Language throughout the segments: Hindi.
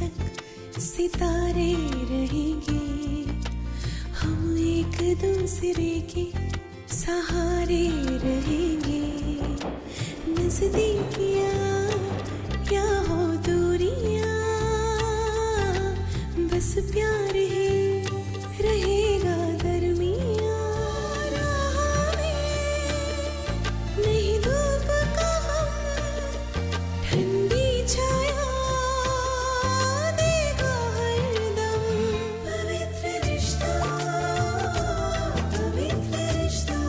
तक सितारे रहेंगे, हम एक दूसरे के सहारे रहेंगे। नजदीकियां क्या हो दूरियां, बस प्यार ही रहेगा दरमियां। राह में नहीं धूप का हम, ठंडी छाया देगा हरदम। पवित्र रिश्ता, पवित्र रिश्ता,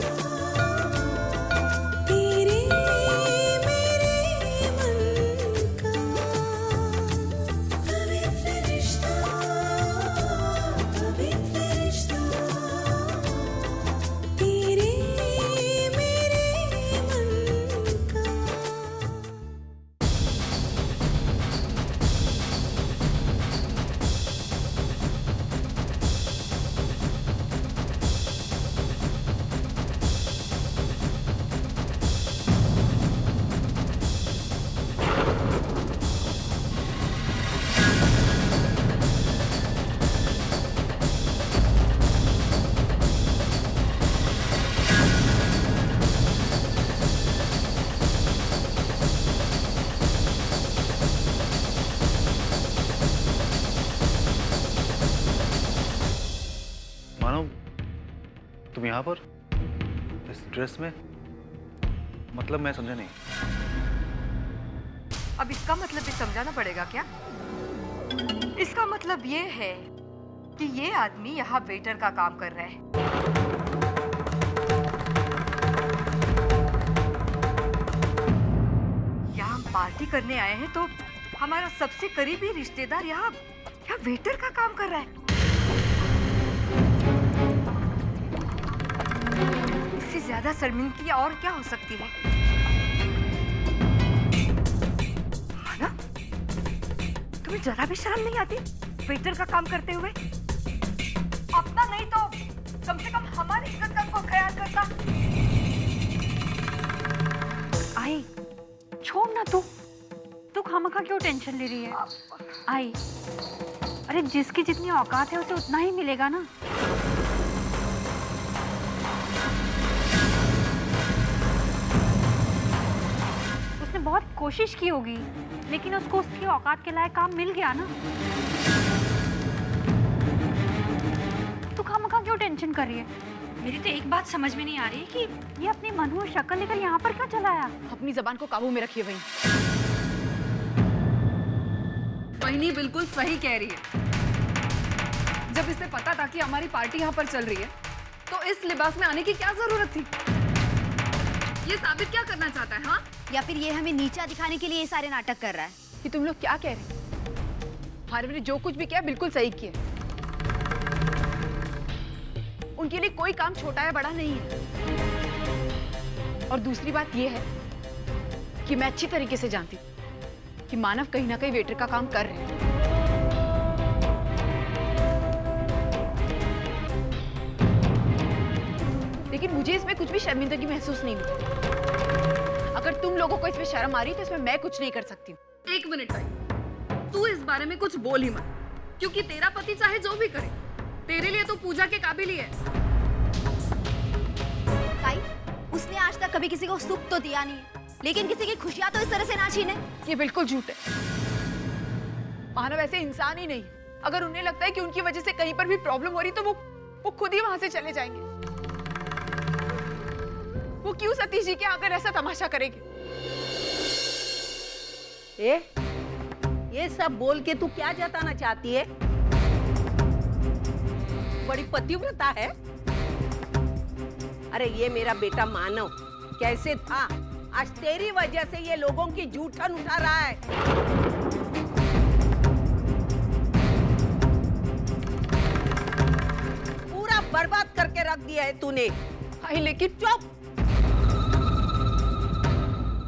तेरे मेरे मन का। पवित्र रिश्ता, पवित्र रिश्ता, तेरे मेरे मन का। मानो तुम यहाँ पर इस ड्रेस में, मतलब मैं समझा नहीं। अब इसका मतलब भी समझाना पड़ेगा क्या? इसका मतलब ये है कि ये आदमी यहाँ वेटर का काम कर रहा है। यहाँ हम पार्टी करने आए हैं तो हमारा सबसे करीबी रिश्तेदार यहाँ वेटर का काम कर रहा है। इससे ज्यादा शर्मिंदगी और क्या हो सकती है? माना, तुम्हें जरा भी शर्म नहीं आती वेटर का काम करते हुए? अपना नहीं तो कम से कम हमारी इज्जत का तो ख्याल करता। आई छोड़ ना, तू खामखा क्यों टेंशन ले रही है? आई, अरे जिसकी जितनी औकात है उसे उतना ही मिलेगा ना। उसने बहुत कोशिश की होगी लेकिन उसको उसकी औकात के लायक काम मिल गया ना। तू खामखा क्यों टेंशन कर रही है? मेरी तो एक बात समझ में नहीं आ रही है कि ये अपनी मनहूस शक्ल लेकर यहाँ पर क्यों चला आया? अपनी जबान को काबू में रखिए वहीनी बिल्कुल सही कह रही है। जब इसे पता था कि हमारी पार्टी यहाँ पर चल रही है तो इस लिबास में आने की क्या जरूरत थी? ये साबित क्या करना चाहता है? हाँ, या फिर ये हमें नीचा दिखाने के लिए ये सारे नाटक कर रहा है? कि तुम लोग क्या कह रहे हैं? हमारे ने जो कुछ भी किया बिल्कुल सही किया। उनके लिए कोई काम छोटा या बड़ा नहीं है। और दूसरी बात यह है कि मैं अच्छी तरीके से जानती हूँ कि मानव कहीं ना कहीं वेटर का काम कर रहे हैं। लेकिन मुझे इसमें कुछ भी शर्मिंदगी महसूस नहीं होती। अगर तुम लोगों को इसमें शर्म आ रही तो इसमें मैं कुछ नहीं कर सकती हूँ। एक मिनट भाई, तू इस बारे में कुछ बोल ही मत, क्योंकि तेरा पति चाहे जो भी करे तेरे लिए तो पूजा के काबिल ही है। ताई, उसने आज तक कभी किसी को सुख तो दिया नहीं, लेकिन किसी की खुशियां तो इस तरह से ना छीने। ये बिल्कुल झूठ है। मानव ऐसे इंसान ही नहीं। अगर उन्हें लगता है कि उनकी वजह से कहीं पर भी प्रॉब्लम हो रही तो वो खुद ही वहां से चले जाएंगे। वो क्यों सतीश जी के आकर ऐसा तमाशा करेंगे? ये सब बोल के तू क्या जताना चाहती है? बड़ी पतिव्रता है। अरे ये मेरा बेटा मानव कैसे था, आज तेरी वजह से ये लोगों की जूठन उठा रहा है। पूरा बर्बाद करके रख दिया है तूने। आई लेकिन चुप,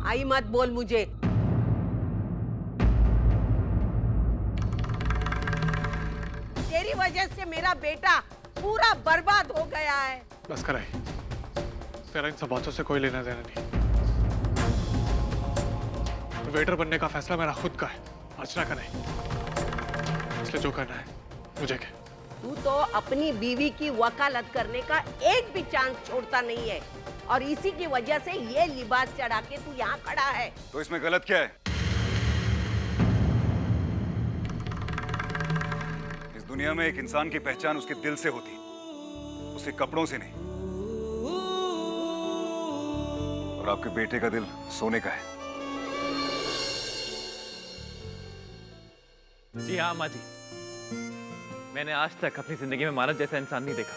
आई मत बोल मुझे। तेरी वजह से मेरा बेटा पूरा बर्बाद हो गया है। बस कर आई, तेरा इन सब बातों से कोई लेना देना नहीं। वेटर बनने का फैसला मेरा खुद का है, अर्चना का नहीं। इसलिए जो करना है मुझे क्या। तू तो अपनी बीवी की वकालत करने का एक भी चांस छोड़ता नहीं है, और इसी की वजह से ये लिबास चढ़ा के तू यहाँ खड़ा है। तो इसमें गलत क्या है? इस दुनिया में एक इंसान की पहचान उसके दिल से होती, उसके कपड़ों से नहीं। और आपके बेटे का दिल सोने का है। जी हाँ माँ जी, मैंने आज तक अपनी जिंदगी में मानव जैसा इंसान नहीं देखा।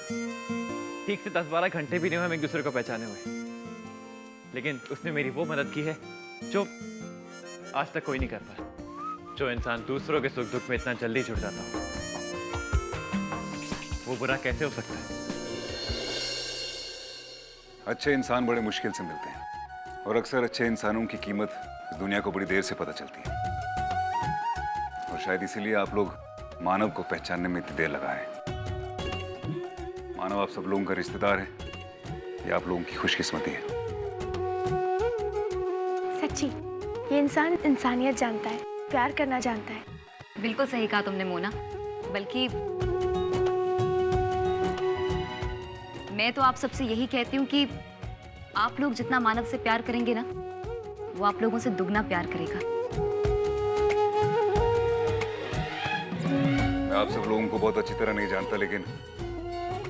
ठीक से 10-12 घंटे भी नहीं हुए हम एक दूसरे को पहचाने हुए, लेकिन उसने मेरी वो मदद की है जो आज तक कोई नहीं कर पाया। जो इंसान दूसरों के सुख दुख में इतना जल्दी जुड़ जाता हो, वो बुरा कैसे हो सकता है? अच्छे इंसान बड़े मुश्किल से मिलते हैं, और अक्सर अच्छे इंसानों की कीमत इस दुनिया को बड़ी देर से पता चलती है। और शायद इसीलिए आप लोग मानव को पहचानने में इतनी देर लगा रहे हैं। मानव आप सब लोगों का रिश्तेदार है, या आप लोगों की खुशकिस्मती है? सच्ची, ये इंसान इंसानियत जानता है, प्यार करना जानता है। बिल्कुल सही कहा तुमने मोना। बल्कि मैं तो आप सबसे यही कहती हूँ कि आप लोग जितना मानव से प्यार करेंगे ना, वो आप लोगों से दुगना प्यार करेगा। मैं आप सब लोगों को बहुत अच्छी तरह नहीं जानता, लेकिन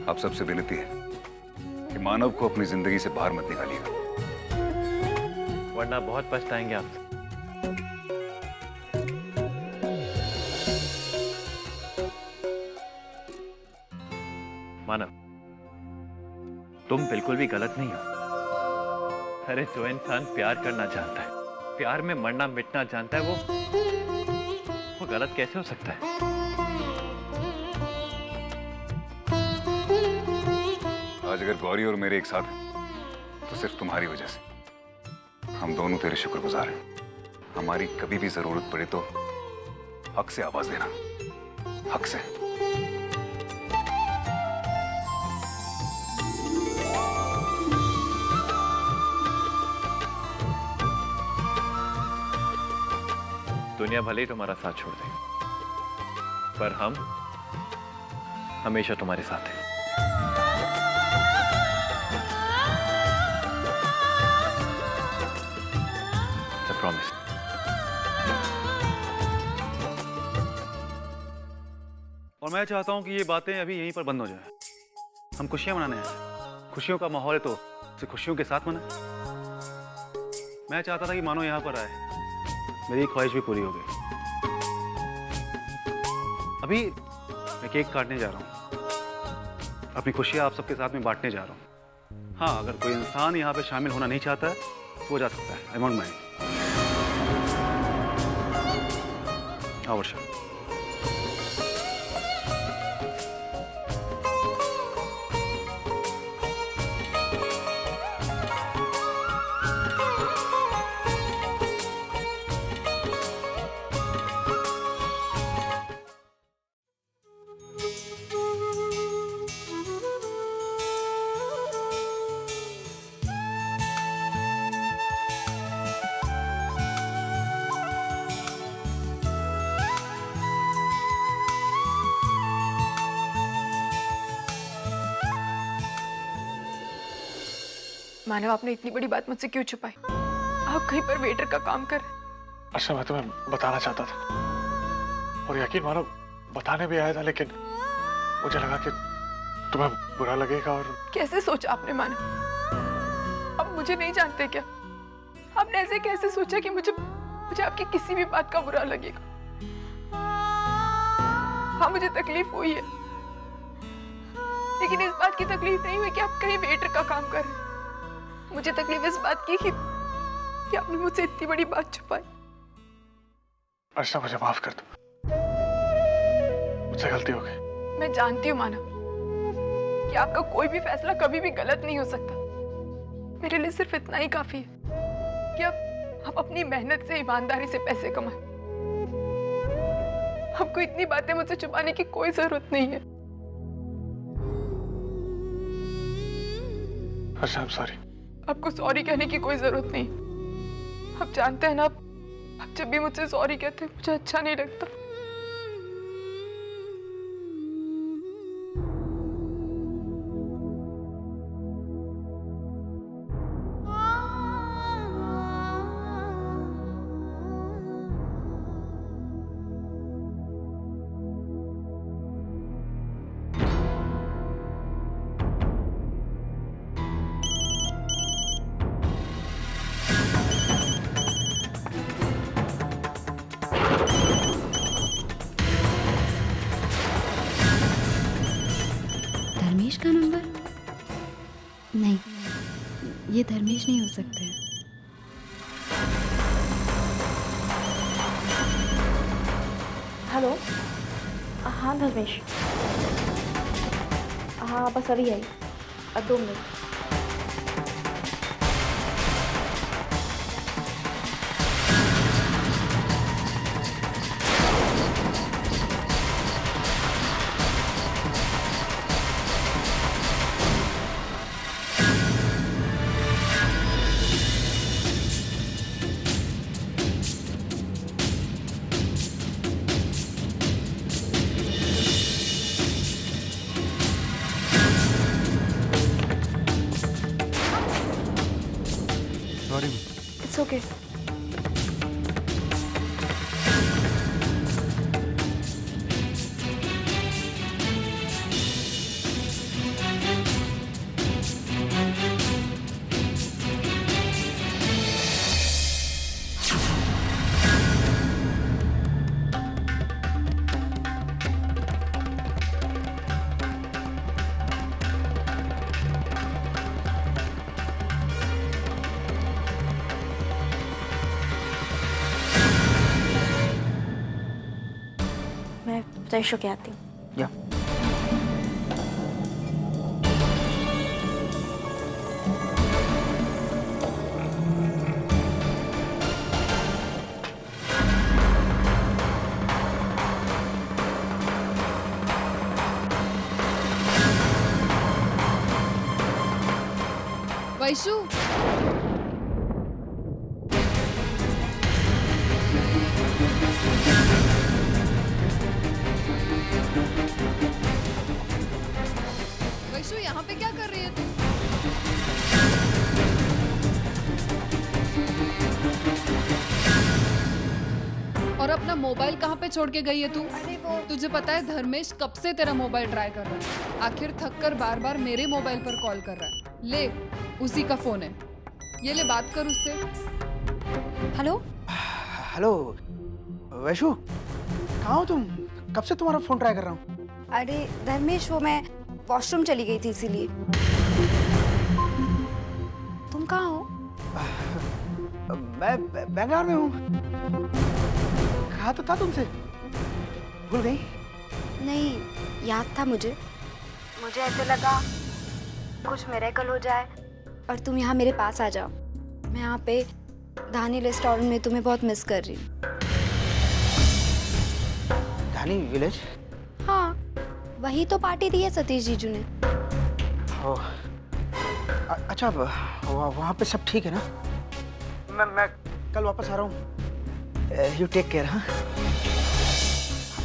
आप सबसे विनती है कि मानव को अपनी जिंदगी से बाहर मत निकालिएगा, वरना बहुत पछताएंगे आप। मानव, तुम बिल्कुल भी गलत नहीं हो। अरे जो इंसान प्यार करना जानता है, प्यार में मरना मिटना जानता है, वो गलत कैसे हो सकता है? आज अगर गौरी और मेरे एक साथ हैं, तो सिर्फ तुम्हारी वजह से। हम दोनों तेरे शुक्रगुजार हैं। हमारी कभी भी जरूरत पड़े तो हक से आवाज देना, हक से। दुनिया भले ही तुम्हारा साथ छोड़ दे, पर हम हमेशा तुम्हारे साथ हैं। प्रॉमिस। और मैं चाहता हूं कि ये बातें अभी यहीं पर बंद हो जाए। हम खुशियां मनाने हैं, खुशियों का माहौल है, तो उसे खुशियों के साथ मनाएं। मैं चाहता था कि मानो यहां पर आए, मेरी ख्वाहिश भी पूरी हो गई। अभी मैं केक काटने जा रहा हूं, अपनी खुशियां आप सबके साथ में बांटने जा रहा हूं। हाँ, अगर कोई इंसान यहाँ पे शामिल होना नहीं चाहता है तो वो जा सकता है। I don't mind. हाँ वर्षा, मानव, आपने इतनी बड़ी बात मुझसे क्यों छुपाई? आप कहीं पर वेटर का काम कर रहे? अच्छा, मैं तुम्हें बताना चाहता था, और यकीन मानो बताने भी आया था, लेकिन मुझे लगा कि तुम्हें बुरा लगेगा। और कैसे सोचा आपने मानव? अब मुझे नहीं जानते क्या? आपने ऐसे कैसे सोचा कि मुझे आपकी किसी भी बात का बुरा लगेगा? हाँ, मुझे तकलीफ हुई है, लेकिन इस बात की तकलीफ नहीं हुई कि आप कहीं वेटर का काम कर रहे हैं। मुझे तकलीफ इस बात की कि आपने मुझसे इतनी बड़ी बात छुपाई। अर्चना, मुझे माफ कर दो, मुझसे गलती हो गई। मैं जानती हूँ मानव कि आपका कोई भी फैसला कभी भी गलत नहीं हो सकता। मेरे लिए सिर्फ इतना ही काफी है कि आप अपनी मेहनत से, ईमानदारी से पैसे कमाएं। आपको इतनी बातें मुझसे छुपाने की कोई जरूरत नहीं है। अर्चना, I'm sorry। आपको सॉरी कहने की कोई जरूरत नहीं। आप जानते हैं ना, आप जब भी मुझसे सॉरी कहते हैं मुझे अच्छा नहीं लगता। का नंबर? नहीं, ये धर्मेश नहीं हो सकते हैं। हेलो, हाँ धर्मेश, हाँ बस अभी आई, 2 मिनट। सॉरी। It's okay. मैं फ्रेश होके आती हूँ। या वैशु, वैशु यहाँ पे क्या कर रही है तू? और अपना मोबाइल कहाँ पे छोड़ के गई है तू? तुझे पता है धर्मेश कब से तेरा मोबाइल ट्राई कर रहा है, आखिर थक कर बार बार मेरे मोबाइल पर कॉल कर रहा है। ले, उसी का फोन है, ये ले बात कर उससे। हेलो हेलो वैशु, कहाँ हो तुम? कब से तुम्हारा फोन ट्राई कर रहा हूँ। अरे धर्मेश, वो मैं वॉशरूम चली गई थी इसीलिए। तुम कहाँ हो? मैं बैंगलोर में हूँ। कहा तो था तुमसे, भूल गई? नहीं, याद था मुझे ऐसे लगा कुछ मिरेकल हो जाए और तुम यहाँ मेरे पास आ जाओ। मैं यहाँ पे धानी रेस्टोरेंट में तुम्हें बहुत मिस कर रही हूँ। धानी विलेज? हाँ, वही तो पार्टी दी है सतीश जीजू ने। अच्छा, वहाँ पे सब ठीक है ना? मैं कल वापस आ रहा हूँ। You take care. हाँ,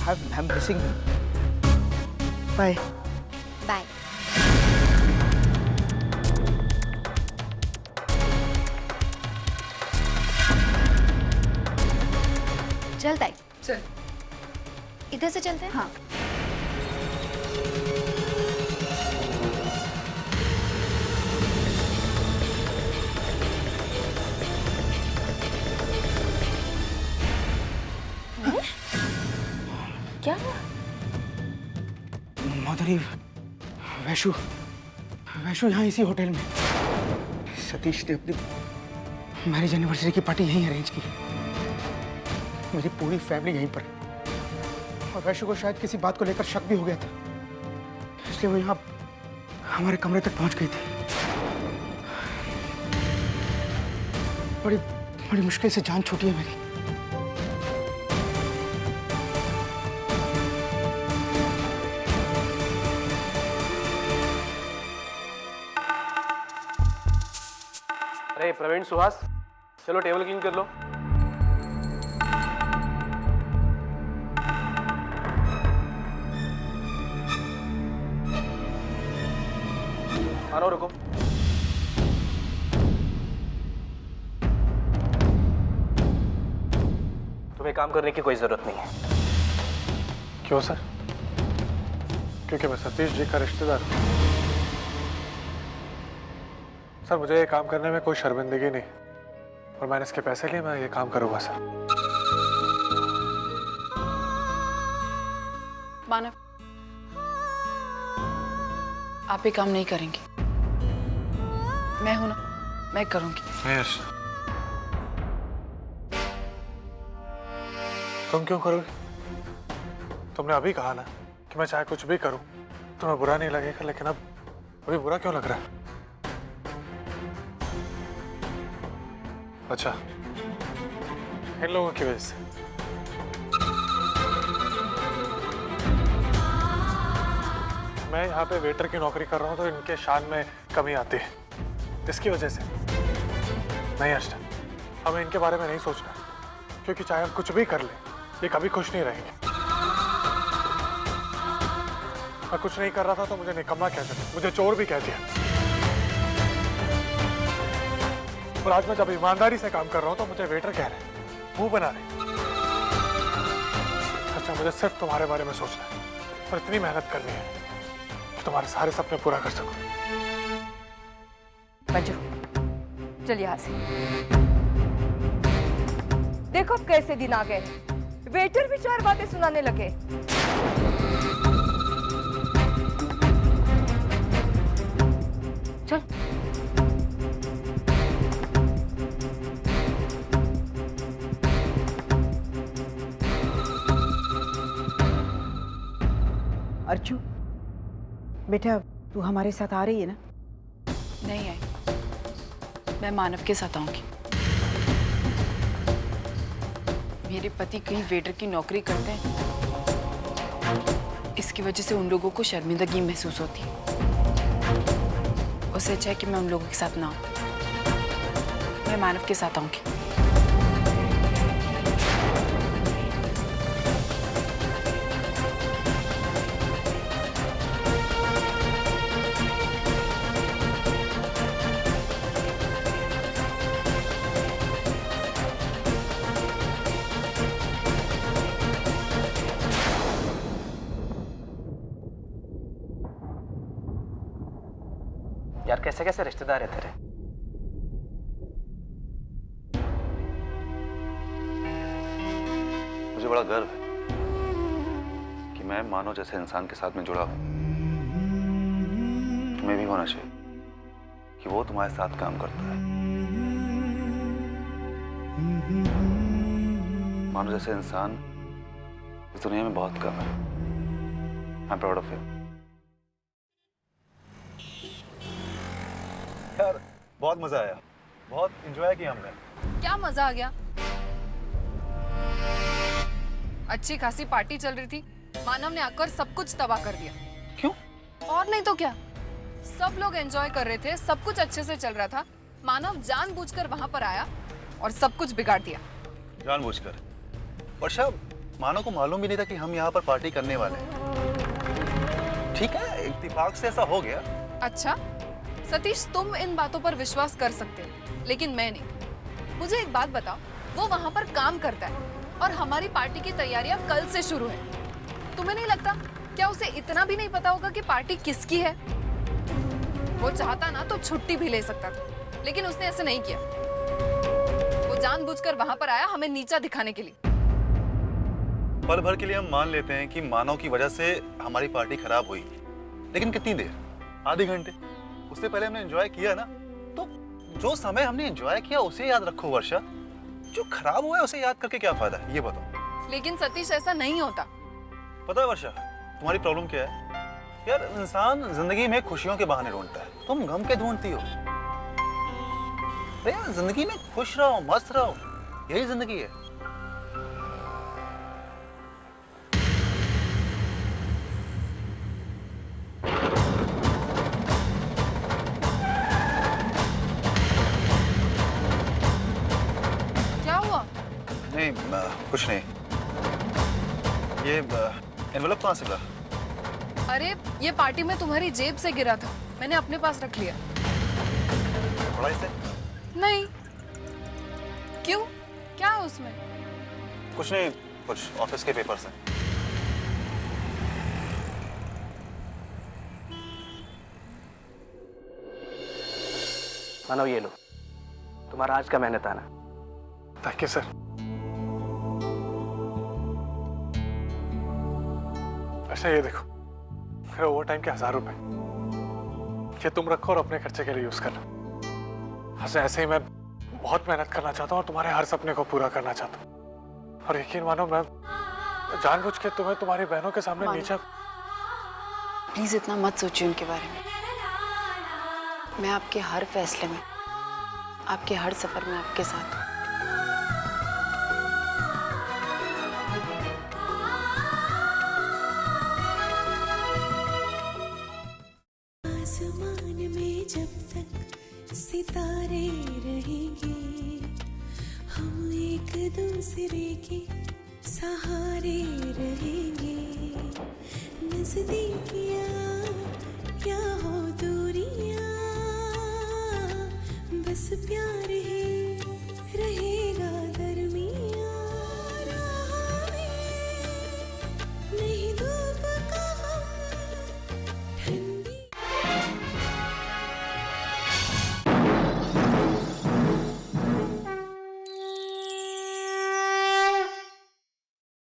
I am missing you. Bye bye. चल ताई, चल इधर से चलते हैं। हाँ। क्या? माधुरी, वैशु यहाँ इसी होटल में। सतीश ने अपनी मैरिज एनिवर्सरी की पार्टी यहीं अरेंज की। मेरी पूरी फैमिली यहीं पर, और वैशु को शायद किसी बात को लेकर शक भी हो गया था, इसलिए वो यहाँ हमारे कमरे तक पहुंच गई थी। बड़ी मुश्किल से जान छूटी है मेरी। अरे प्रवीण, सुहास, चलो टेबल क्लीन कर लो। मानो, रुको। तुम्हें काम करने की कोई जरूरत नहीं है। क्यों सर? क्योंकि मैं सतीश जी का रिश्तेदार हूं। सर, मुझे ये काम करने में कोई शर्मिंदगी नहीं, और मैंने इसके पैसे लिए मैं ये काम करूंगा सर। मानव, आप ये काम नहीं करेंगे। मैं हूं ना, मैं करूंगी। नहीं अर्चना, तुम क्यों करोगे? तुमने अभी कहा ना कि मैं चाहे कुछ भी करूं तुम्हें बुरा नहीं लगेगा, लेकिन अब अभी बुरा क्यों लग रहा है? अच्छा, इन लोगों की वजह से। मैं यहाँ पे वेटर की नौकरी कर रहा हूँ तो इनके शान में कमी आती है, इसकी वजह से। नहीं अर्चना, हमें इनके बारे में नहीं सोचना, क्योंकि चाहे हम कुछ भी कर लें ये कभी खुश नहीं रहेंगे। मैं कुछ नहीं कर रहा था तो मुझे निकम्मा कह दिया, मुझे चोर भी कह दिया। और आज मैं जब ईमानदारी से काम कर रहा हूं तो मुझे वेटर कह रहे हैं, मुंह बना रहे। अच्छा, मुझे सिर्फ तुम्हारे बारे में सोचना है और इतनी मेहनत करनी है कि तुम्हारे सारे सपने पूरा कर सकूं। बजो, चल यहाँ से। देखो अब कैसे दिन आ गए, वेटर भी 4 बातें सुनाने लगे। चल। अर्चू, बेटा तू हमारे साथ आ रही है ना? नहीं आई, मैं मानव के साथ आऊंगी। मेरे पति कहीं वेटर की नौकरी करते हैं, इसकी वजह से उन लोगों को शर्मिंदगी महसूस होती है। उससे अच्छा है कि मैं उन लोगों के साथ ना आऊं। मैं मानव के साथ आऊंगी। यार कैसे कैसे रिश्तेदार है तेरे। मुझे बड़ा गर्व है कि मैं मानव जैसे इंसान के साथ में जुड़ा हूं। तुम्हें भी होना चाहिए कि वो तुम्हारे साथ काम करता है। मानव जैसे इंसान इस दुनिया में बहुत कम है। I am proud of you. यार बहुत मजा आया, बहुत एंजॉय किया हमने। क्या मजा आ गया? अच्छी खासी पार्टी चल रही थी, मानव ने आकर सब कुछ तबाह कर दिया। क्यों? और नहीं तो क्या, सब लोग एंजॉय कर रहे थे, सब कुछ अच्छे से चल रहा था। मानव जानबूझकर वहां पर आया और सब कुछ बिगाड़ दिया। जानबूझकर? वर्षा, मानव को मालूम भी नहीं था कि हम यहाँ पर पार्टी करने वाले हैं। ठीक है, इत्तेफाक से ऐसा हो गया। अच्छा सतीश, तुम इन बातों पर विश्वास कर सकते हो, लेकिन मैं नहीं। मुझे एक बात बताओ, वो वहां पर काम करता है और हमारी पार्टी की तैयारियां कल से शुरू है। तुम्हें नहीं लगता क्या उसे इतना भी नहीं पता होगा कि पार्टी किसकी है? वो चाहता ना तो छुट्टी भी ले सकता था, लेकिन उसने ऐसे नहीं किया। वो जानबूझकर वहां पर आया हमें नीचा दिखाने के लिए। पल भर के लिए हम मान लेते हैं कि मानव की वजह से हमारी पार्टी खराब हुई, लेकिन कितनी देर? आधे घंटे। उससे पहले हमने एंजॉय किया ना, तो जो समय हमने एंजॉय किया उसे याद रखो वर्षा। जो खराब हुआ है उसे याद करके क्या फायदा है, ये बताओ। लेकिन सतीश ऐसा नहीं होता। पता है वर्षा, तुम्हारी प्रॉब्लम क्या है? यार इंसान जिंदगी में खुशियों के बहाने ढूंढता है, तुम गम के ढूंढती हो। यार जिंदगी में खुश रहो, मस्त रहो, यही जिंदगी है। नहीं कुछ नहीं। ये एनवेलप कहाँ से मिला? अरे ये पार्टी में तुम्हारी जेब से गिरा था, मैंने अपने पास रख लिया। पढ़ाई से? नहीं। क्यों, क्या है उसमें? कुछ नहीं, कुछ ऑफिस के पेपर्स हैं। मानव ये लो, तुम्हारा आज का मेहनत आना। Thank you sir. अच्छा ये देखो, मेरे ओवर टाइम के 1000 रुपए। ये तुम रखो और अपने खर्चे के लिए यूज कर लो। ऐसे ही मैं बहुत मेहनत करना चाहता हूँ और तुम्हारे हर सपने को पूरा करना चाहता हूँ। और यकीन मानो मैं जानबूझ के तुम्हें तुम्हारी बहनों के सामने नीचा। प्लीज इतना मत सोचिए उनके बारे में। मैं आपके हर फैसले में, आपके हर सफर में आपके साथ हूँ। आसमान में जब तक सितारे रहेंगे, हम एक दूसरे के सहारे रहेंगे। नजदीकियां